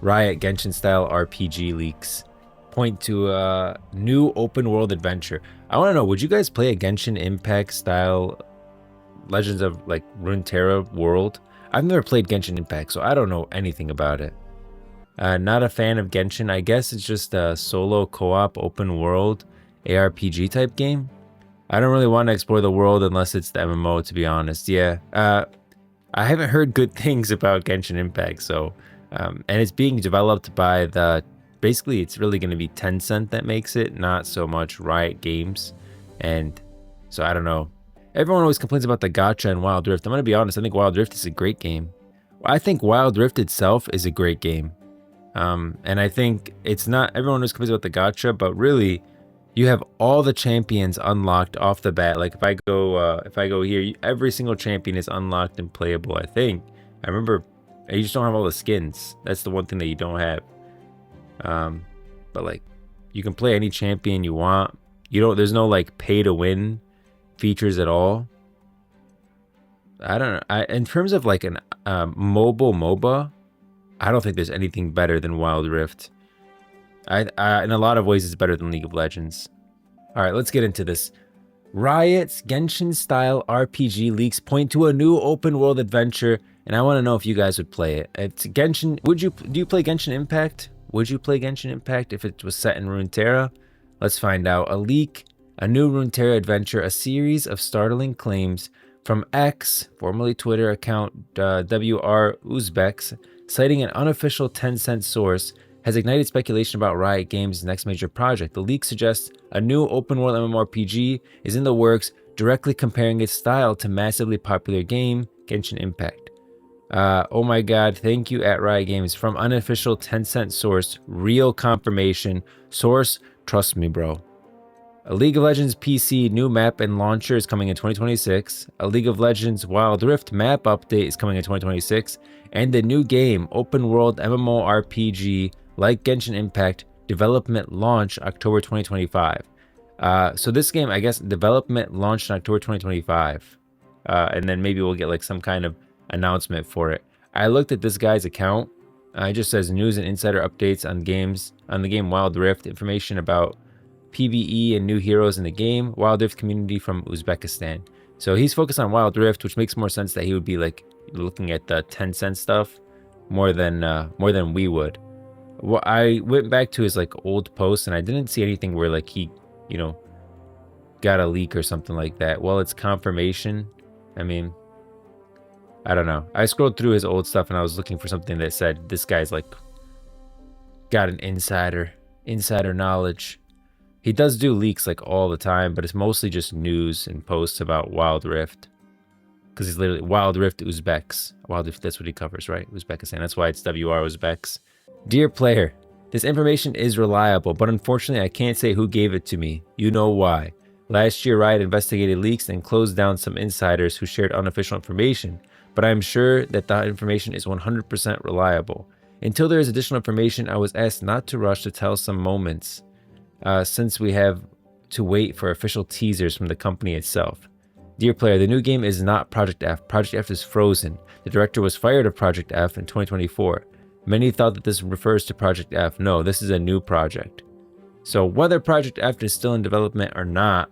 Riot Genshin-style RPG leaks point to a new open world adventure. I want to know, would you guys play a Genshin Impact style Legends of like Runeterra world? I've never played Genshin Impact, so I don't know anything about it. Not a fan of Genshin. I guess it's just a solo co-op open world ARPG type game. I don't really want to explore the world unless it's the MMO, to be honest. Yeah, I haven't heard good things about Genshin Impact, so and it's being developed by basically it's really going to be Tencent that makes it, not so much Riot Games. And so I don't know. Everyone always complains about the gacha and Wild Rift. I'm going to be honest, I think Wild Rift is a great game. I think Wild Rift itself is a great game. And I think it's not, everyone always complains about the gacha, but really you have all the champions unlocked off the bat. Like if I go here, every single champion is unlocked and playable, I think. I remember you just don't have all the skins. That's the one thing that you don't have. But like you can play any champion you want. There's no like pay to win features at all. I don't know. In terms of like an mobile MOBA, I don't think there's anything better than Wild Rift. In a lot of ways, it's better than League of Legends. All right, let's get into this. Riot's Genshin-style RPG leaks point to a new open-world adventure, and I want to know if you guys would play it. It's Genshin. Do you play Genshin Impact? Would you play Genshin Impact if it was set in Runeterra? Let's find out. A leak, a new Runeterra adventure, a series of startling claims from X, formerly Twitter account WR Uzbeks, citing an unofficial Tencent source, has ignited speculation about Riot Games' next major project. The leak suggests a new open-world MMORPG is in the works, directly comparing its style to massively popular game Genshin Impact. Oh my god, thank you at Riot Games. From unofficial Tencent source, real confirmation. Source, trust me, bro. A League of Legends PC new map and launcher is coming in 2026. A League of Legends Wild Rift map update is coming in 2026. And the new game, open world MMORPG like Genshin Impact, development launch October 2025. So this game, I guess, development launched in October 2025. And then maybe we'll get like some kind of announcement for it. I looked at this guy's account. It just says news and insider updates on the game Wild Rift, information about PvE and new heroes in the game, Wild Rift community from Uzbekistan. So he's focused on Wild Rift, which makes more sense that he would be like looking at the Tencent stuff more than we would. Well, I went back to his like old posts and I didn't see anything where like he, got a leak or something like that. Well, it's confirmation. I mean, I don't know. I scrolled through his old stuff and I was looking for something that said this guy's like got an insider knowledge. He does do leaks like all the time, but it's mostly just news and posts about Wild Rift. Because he's literally Wild Rift Uzbeks. Wild Rift, that's what he covers, right? Uzbekistan. That's why it's WR Uzbeks. Dear player, this information is reliable, but unfortunately I can't say who gave it to me. You know why. Last year, Riot investigated leaks and closed down some insiders who shared unofficial information, but I am sure that the information is 100% reliable. Until there is additional information, I was asked not to rush to tell some moments, since we have to wait for official teasers from the company itself. Dear player, the new game is not Project F. Project F is frozen. The director was fired of Project F in 2024. Many thought that this refers to Project F. No, this is a new project. So whether Project F is still in development or not,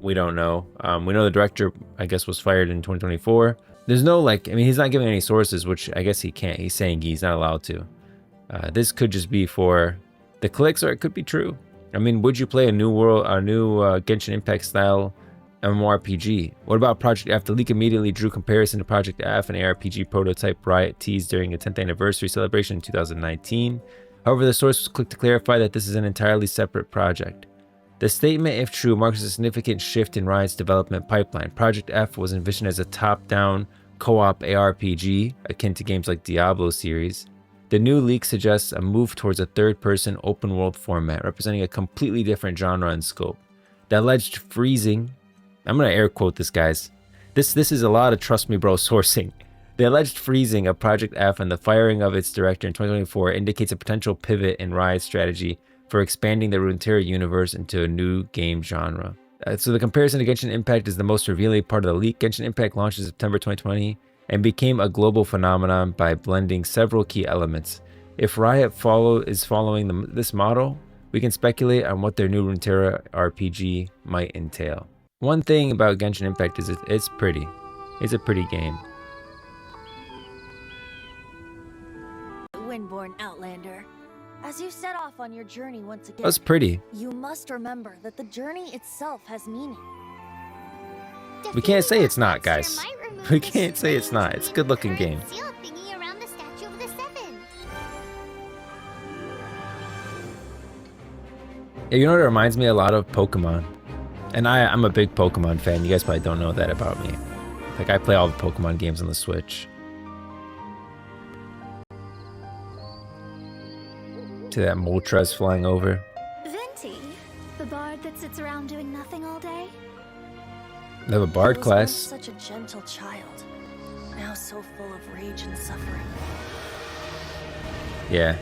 we don't know. We know the director, I guess, was fired in 2024. There's no he's not giving any sources, which I guess he can't. He's saying he's not allowed to. This could just be for the clicks, or it could be true. I mean, would you play a new Genshin Impact style MMORPG? What about Project F? The leak immediately drew comparison to Project F, an ARPG prototype Riot teased during a 10th anniversary celebration in 2019. However, the source was quick to clarify that this is an entirely separate project. The statement, if true, marks a significant shift in Riot's development pipeline. Project F was envisioned as a top-down co-op ARPG, akin to games like Diablo series. The new leak suggests a move towards a third-person open-world format, representing a completely different genre and scope. The alleged freezing... I'm going to air quote this, guys. This is a lot of trust me bro sourcing. The alleged freezing of Project F and the firing of its director in 2024 indicates a potential pivot in Riot's strategy for expanding the Runeterra universe into a new game genre. So the comparison to Genshin Impact is the most revealing part of the leak. Genshin Impact launched in September 2020 and became a global phenomenon by blending several key elements. If Riot is following this model, we can speculate on what their new Runeterra RPG might entail. One thing about Genshin Impact is it's pretty. It's a pretty game. Windborn Outlander, as you set off on your journey once again, That's pretty. you must remember that the journey itself has meaning. We can't say it's not, guys. We can't say it's not. It's a good looking game. Yeah, you know what it reminds me a lot of? Pokemon. And I'm a big Pokemon fan. You guys probably don't know that about me. Like, I play all the Pokemon games on the Switch. To that Moltres flying over. Venti, the bard that sits around doing nothing all day. They have a bard class. Such a gentle child, now so full of rage and suffering. Yeah.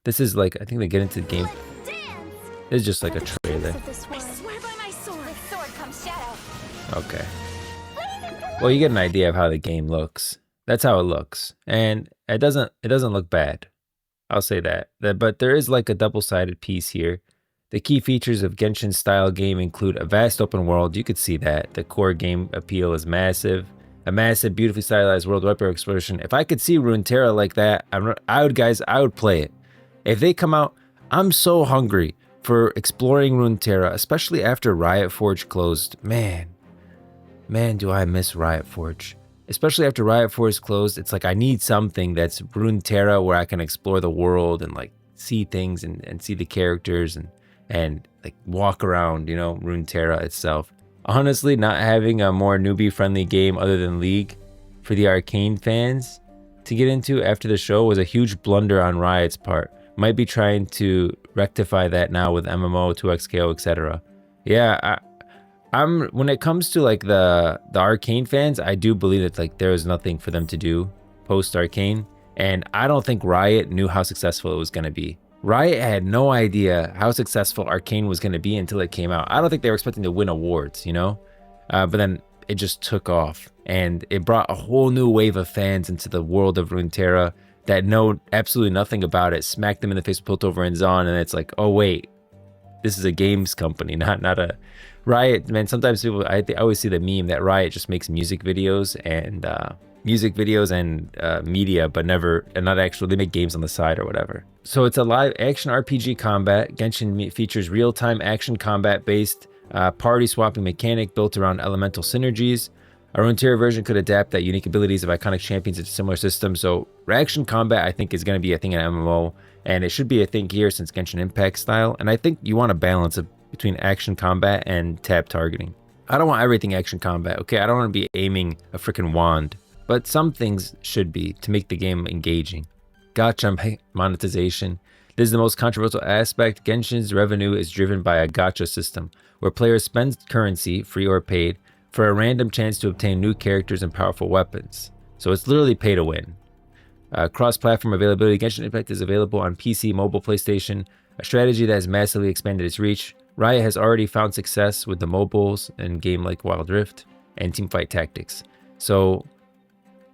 This is like, I think they get into the game. This is just like a trailer. I swear by my sword. With sword comes shadow. Okay. Well, you get an idea of how the game looks. That's how it looks, and it doesn't look bad. I'll say that. But there is like a double-sided piece here. The key features of Genshin-style game include a vast open world. You could see that. The core game appeal is massive. A massive, beautifully stylized world of epic exploration. If I could see Runeterra like that, I would play it. If they come out, I'm so hungry for exploring Runeterra, especially after Riot Forge closed. Man, do I miss Riot Forge. Especially after Riot Forge closed, it's like I need something that's Runeterra where I can explore the world and like see things and see the characters and like walk around, you know, Runeterra itself. Honestly, not having a more newbie-friendly game other than League for the Arcane fans to get into after the show was a huge blunder on Riot's part. Might be trying to rectify that now with MMO, 2xKO, etc. Yeah, when it comes to like the Arcane fans, I do believe that like there was nothing for them to do post Arcane, and I don't think Riot knew how successful it was going to be. Riot had no idea how successful Arcane was going to be until it came out. I don't think they were expecting to win awards, you know, but then it just took off, and it brought a whole new wave of fans into the world of Runeterra that know absolutely nothing about it, smacked them in the face with Piltover and Zon, and it's like, oh wait, this is a games company, not a Riot. Man, sometimes people, I always see the meme that Riot just makes music videos and media, but not actually, they make games on the side or whatever. So it's a live action RPG combat. Genshin features real-time action combat based party swapping mechanic built around elemental synergies. Our Runeterra version could adapt that unique abilities of iconic champions into similar systems. So action combat, I think, is going to be a thing in MMO, and it should be a thing here since Genshin Impact style. And I think you want a balance between action combat and tab targeting. I don't want everything action combat, okay? I don't want to be aiming a freaking wand, but some things should be to make the game engaging. Gacha monetization. This is the most controversial aspect. Genshin's revenue is driven by a gacha system, where players spend currency, free or paid, for a random chance to obtain new characters and powerful weapons. So it's literally pay to win. Cross-platform availability. Genshin Impact is available on PC, mobile, PlayStation, a strategy that has massively expanded its reach. Riot has already found success with the mobiles in game like Wild Rift and Teamfight Tactics. So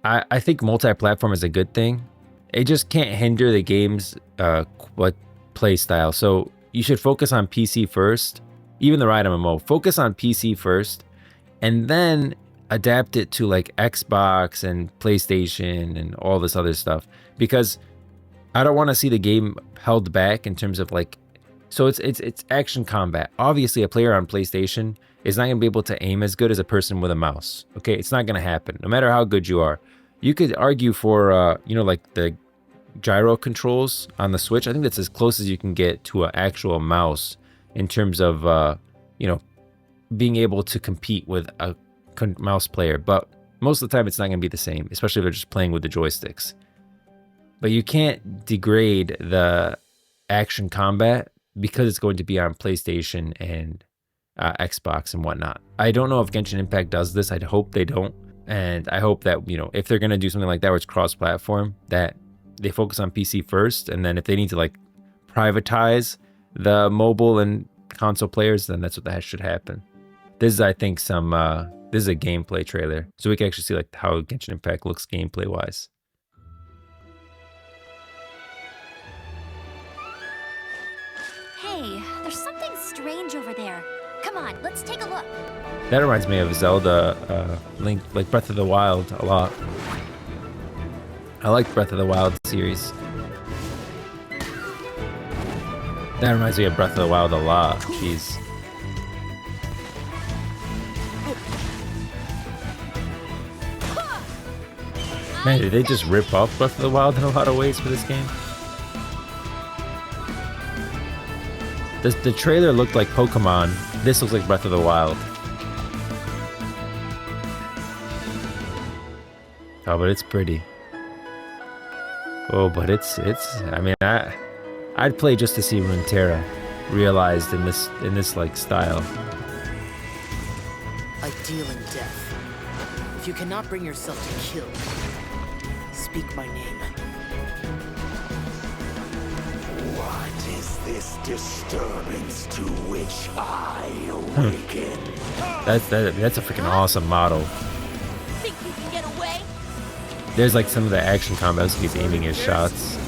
I think multi-platform is a good thing. It just can't hinder the game's play style. So you should focus on PC first. Even the Riot MMO, focus on PC first, and then adapt it to like Xbox and PlayStation and all this other stuff, because I don't want to see the game held back in terms of like, so it's action combat. Obviously a player on PlayStation is not going to be able to aim as good as a person with a mouse. Okay, it's not going to happen no matter how good you are. You could argue for like the gyro controls on the Switch. I think that's as close as you can get to an actual mouse in terms of being able to compete with a mouse player, but most of the time it's not going to be the same, especially if they're just playing with the joysticks. But you can't degrade the action combat because it's going to be on PlayStation and Xbox and whatnot. I don't know if Genshin Impact does this. I hope they don't, and I hope that if they're going to do something like that where it's cross-platform, that they focus on PC first, and then if they need to like privatize the mobile and console players, then that's what that should happen. This is, I think, this is a gameplay trailer, so we can actually see like how Genshin Impact looks gameplay wise. There's something strange over there. Come on, let's take a look. That reminds me of Zelda, Link, like Breath of the Wild a lot. I like Breath of the Wild series. That reminds me of Breath of the Wild a lot. Jeez. Man, did they just rip off Breath of the Wild in a lot of ways for this game? The trailer looked like Pokemon. This looks like Breath of the Wild. Oh, but it's pretty. Oh, but it's. I mean, I'd play just to see Runeterra realized in this like style. I deal in death. If you cannot bring yourself to kill, speak my name. What is this disturbance to which I awaken? That's a freaking awesome model. Think you can get away? There's like some of the action combos he's aiming his shots.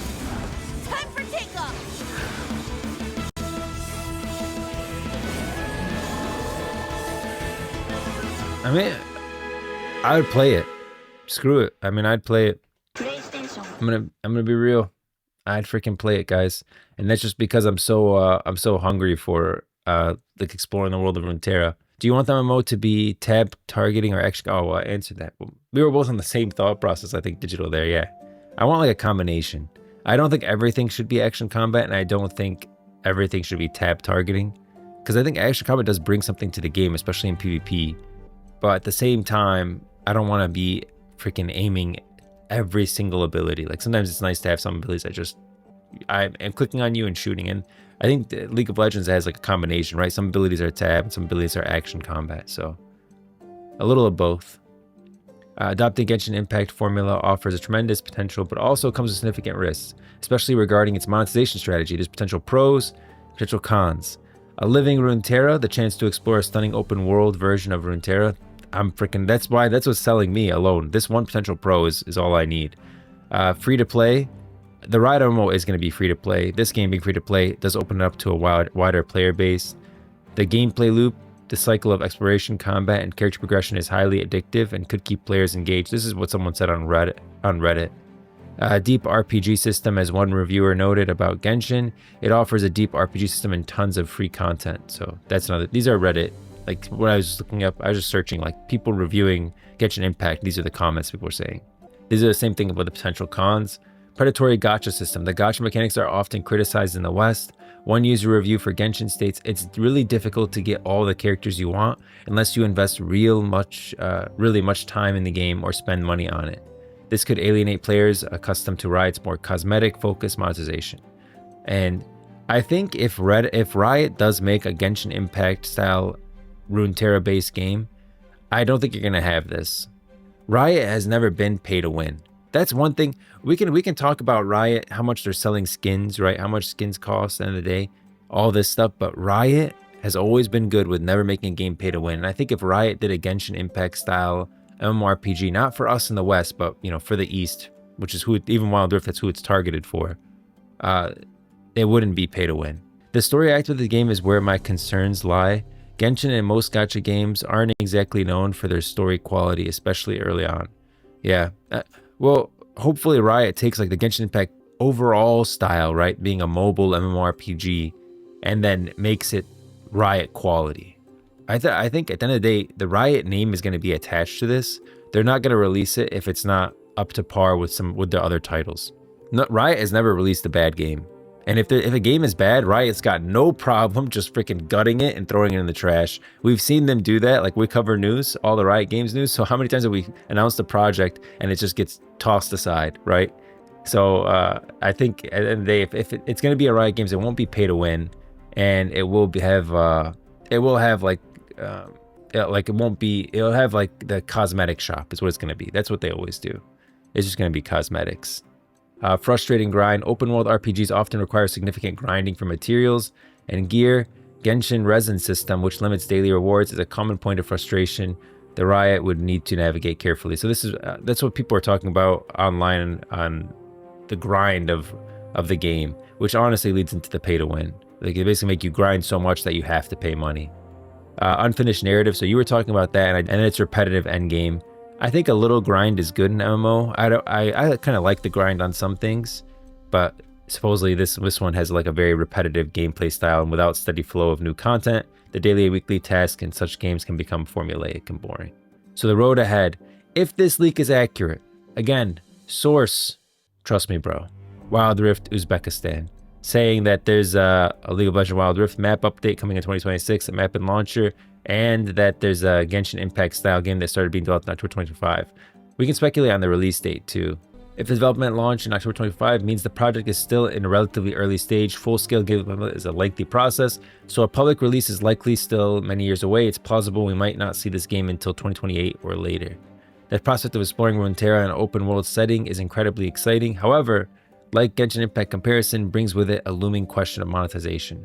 Time for takeoff! I mean, I would play it. Screw it. I mean, I'd play it. I'm gonna be real. I'd freaking play it, guys. And that's just because I'm so hungry for like exploring the world of Runeterra. Do you want the MMO to be tab targeting or action? Oh, well, I answered that. We were both on the same thought process, I think, digital there, yeah. I want like a combination. I don't think everything should be action combat, and I don't think everything should be tab targeting. Because I think action combat does bring something to the game, especially in PvP. But at the same time, I don't want to be freaking aiming every single ability. Like sometimes it's nice to have some abilities that I'm clicking on you and shooting. And I think League of Legends has like a combination, right? Some abilities are tab and some abilities are action combat. So a little of both. Adopting Genshin Impact formula offers a tremendous potential, but also comes with significant risks, especially regarding its monetization strategy. There's potential pros, potential cons. A living Runeterra, the chance to explore a stunning open world version of Runeterra. That's what's selling me alone. This one potential pro is all I need. Free to play. The Riot MMO is going to be free to play. This game being free to play does open it up to a wider player base. The gameplay loop, the cycle of exploration, combat, and character progression is highly addictive and could keep players engaged. This is what someone said on Reddit. Deep RPG system, as one reviewer noted about Genshin, it offers a deep RPG system and tons of free content. So that's another. These are Reddit. Like when I was looking up, I was just searching like people reviewing Genshin Impact. These are the comments people were saying. These are the same thing about the potential cons. Predatory gacha system. The gacha mechanics are often criticized in the West. One user review for Genshin states it's really difficult to get all the characters you want unless you invest really much time in the game or spend money on it. This could alienate players accustomed to Riot's more cosmetic-focused monetization. And I think if Riot does make a Genshin Impact style Runeterra-based game, I don't think you're gonna have this. Riot has never been pay to win. That's one thing we can talk about Riot, how much they're selling skins, right? How much skins cost at the end of the day, all this stuff. But Riot has always been good with never making a game pay to win. And I think if Riot did a Genshin Impact style MMORPG, not for us in the West, but for the East, which is even Wild Rift, that's who it's targeted for, it wouldn't be pay to win. The story aspect of the game is where my concerns lie. Genshin and most gacha games aren't exactly known for their story quality, especially early on. Yeah. Well, hopefully Riot takes like the Genshin Impact overall style, right? Being a mobile MMORPG, and then makes it Riot quality. I think at the end of the day, the Riot name is going to be attached to this. They're not going to release it if it's not up to par with the other titles. No, Riot has never released a bad game. And if a game is bad, Riot's got no problem just freaking gutting it and throwing it in the trash. We've seen them do that. Like we cover news, all the Riot Games news. So how many times have we announced a project and it just gets tossed aside, right? So I think at the end of the day, if it's going to be a Riot Games, it won't be pay to win, and it'll have like the cosmetic shop is what it's going to be. That's what they always do. It's just going to be cosmetics. Frustrating grind. Open world RPGs often require significant grinding for materials and gear. Genshin resin system, which limits daily rewards, is a common point of frustration the Riot would need to navigate carefully. So that's what people are talking about online on the grind of the game, which honestly leads into the pay to win. Like they basically make you grind so much that you have to pay money. Unfinished narrative. So you were talking about that, and it's repetitive end game. I think a little grind is good in MMO. I kind of like the grind on some things, but supposedly this one has like a very repetitive gameplay style, and without steady flow of new content, the daily and weekly tasks in such games can become formulaic and boring. So the road ahead, if this leak is accurate, again, source, trust me, bro, Wild Rift, Uzbekistan, saying that there's a League of Legends Wild Rift map update coming in 2026, a map and launcher, and that there's a Genshin Impact style game that started being developed in October 2025. We can speculate on the release date too. If the development launch in October 25 means the project is still in a relatively early stage, full-scale development is a lengthy process, so a public release is likely still many years away. It's plausible we might not see this game until 2028 or later. The prospect of exploring Runeterra in an open-world setting is incredibly exciting. However, like Genshin Impact comparison, brings with it a looming question of monetization.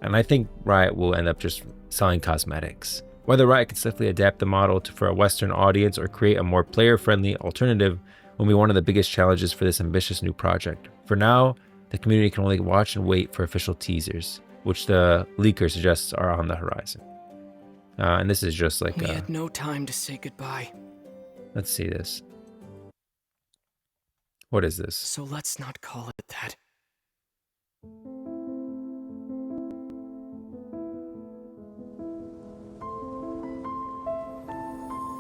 And I think Riot will end up just selling cosmetics. Whether Riot can safely adapt the model for a Western audience or create a more player-friendly alternative will be one of the biggest challenges for this ambitious new project. For now, the community can only watch and wait for official teasers, which the leaker suggests are on the horizon. And this is just like we had no time to say goodbye. Let's see this. What is this? So let's not call it that.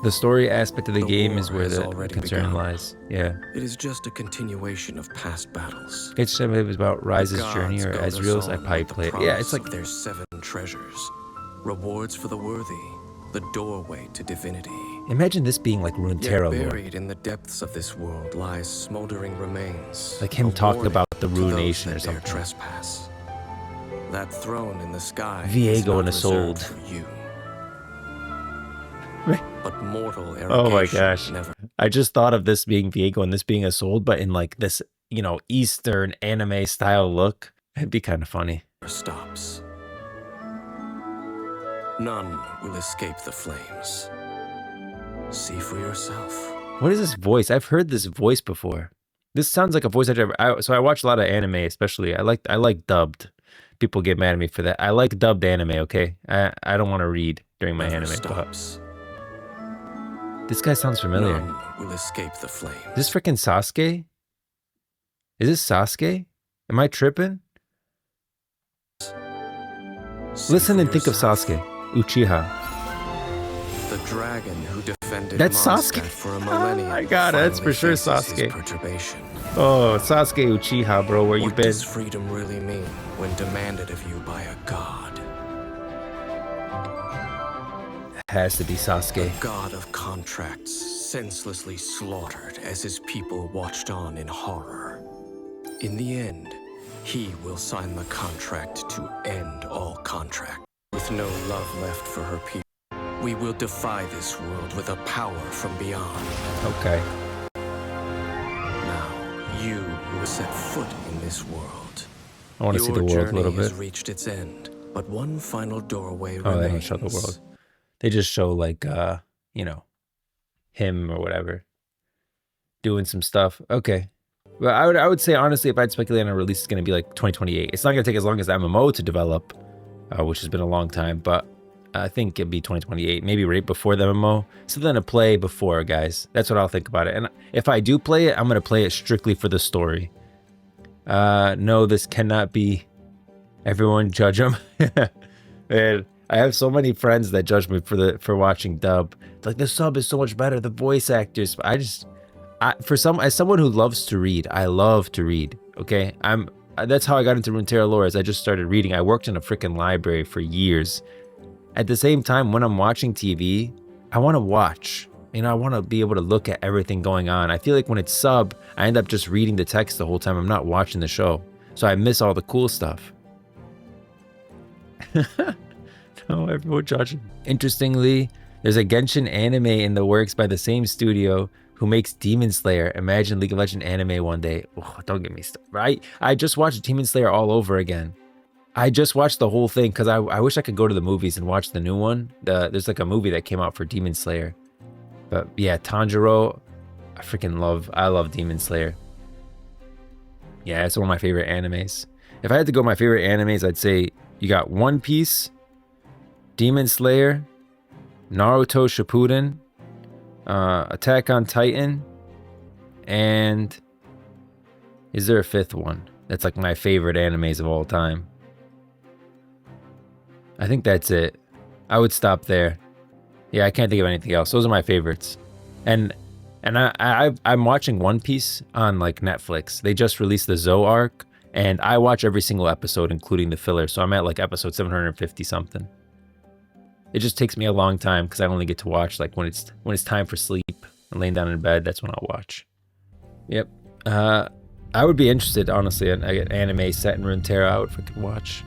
The story aspect of the game is where has the already concern begun. lies. Yeah. It is just a continuation of past battles. It's said it was about Rise's The journey gods or goad us Ezreal's. I on probably with the played. Yeah, it's promise like of their 7 treasures, rewards for the worthy, the doorway to divinity. imagine this being like Yet Runeterra lore. buried in the depths of this world lies smoldering remains. Like him a talking warning about the to Rune those Nation or that dare something. Trespass. That throne in the sky Viego is not and Isolde. reserved for you. Right. But mortal Oh my arrogation gosh. never I just thought of this being Viego and this being Isolde, but in like this, Eastern anime style look. It'd be kind of funny. stops. None will escape the flames. See for yourself. What is this voice? I've heard this voice before. This sounds like a voice so I watch a lot of anime, especially. I like dubbed. People get mad at me for that. I like dubbed anime, okay? I don't want to read during my Never anime. stops. This guy sounds familiar. None will escape the flames. Is this freaking Sasuke? Is this Sasuke? Am I tripping? See Listen for and think of yourself. Sasuke. Uchiha. The dragon who defended That's Mondstadt Sasuke. for a Oh millennium. my God, that's finally for sure faces his Sasuke. perturbation. Oh, Sasuke Uchiha, bro. Where you What been? does freedom really mean when demanded of you by a god? Has to be Sasuke. The god of contracts, senselessly slaughtered as his people watched on in horror. In the end, he will sign the contract to end all contract. With no love left for her people, we will defy this world with a power from beyond. Okay. Now, you will set foot in this world. I want to see the Your world a journey little has bit. reached its end, but one final doorway Oh, remains. they don't show the world. They just show like him or whatever doing some stuff. Okay. Well, I would say honestly, if I'd speculate on a release, it's gonna be like 2028. It's not gonna take as long as the MMO to develop, which has been a long time, but I think it'd be 2028, maybe right before the MMO. Something to play before, guys. That's what I'll think about it. And if I do play it, I'm gonna play it strictly for the story. No, this cannot be. Everyone judge him. Man, I have so many friends that judge me for watching dub. Like the sub is so much better, the voice actors. As someone who loves to read, I love to read. Okay, that's how I got into Runeterra lore. As I just started reading. I worked in a freaking library for years. At the same time, when I'm watching TV, I want to watch. I want to be able to look at everything going on. I feel like when it's sub, I end up just reading the text the whole time. I'm not watching the show, so I miss all the cool stuff. No, everyone judging. Interestingly, there's a Genshin anime in the works by the same studio who makes Demon Slayer. Imagine League of Legends anime one day. Oh, don't get me started. I just watched Demon Slayer all over again. I just watched the whole thing because I wish I could go to the movies and watch the new one. There's like a movie that came out for Demon Slayer. But yeah, Tanjiro, I love Demon Slayer. Yeah, it's one of my favorite animes. If I had to go my favorite animes, I'd say you got One Piece, Demon Slayer, Naruto Shippuden, Attack on Titan, and is there a fifth one that's like my favorite animes of all time? I think that's it. I would stop there. Yeah, I can't think of anything else. Those are my favorites. And I'm watching One Piece on like Netflix. They just released the Zoe arc, and I watch every single episode, including the filler. So I'm at like episode 750 something. It just takes me a long time because I only get to watch like when it's time for sleep and laying down in bed. That's when I'll watch. Yep. I would be interested, honestly, in an anime set in Runeterra. I would freaking watch.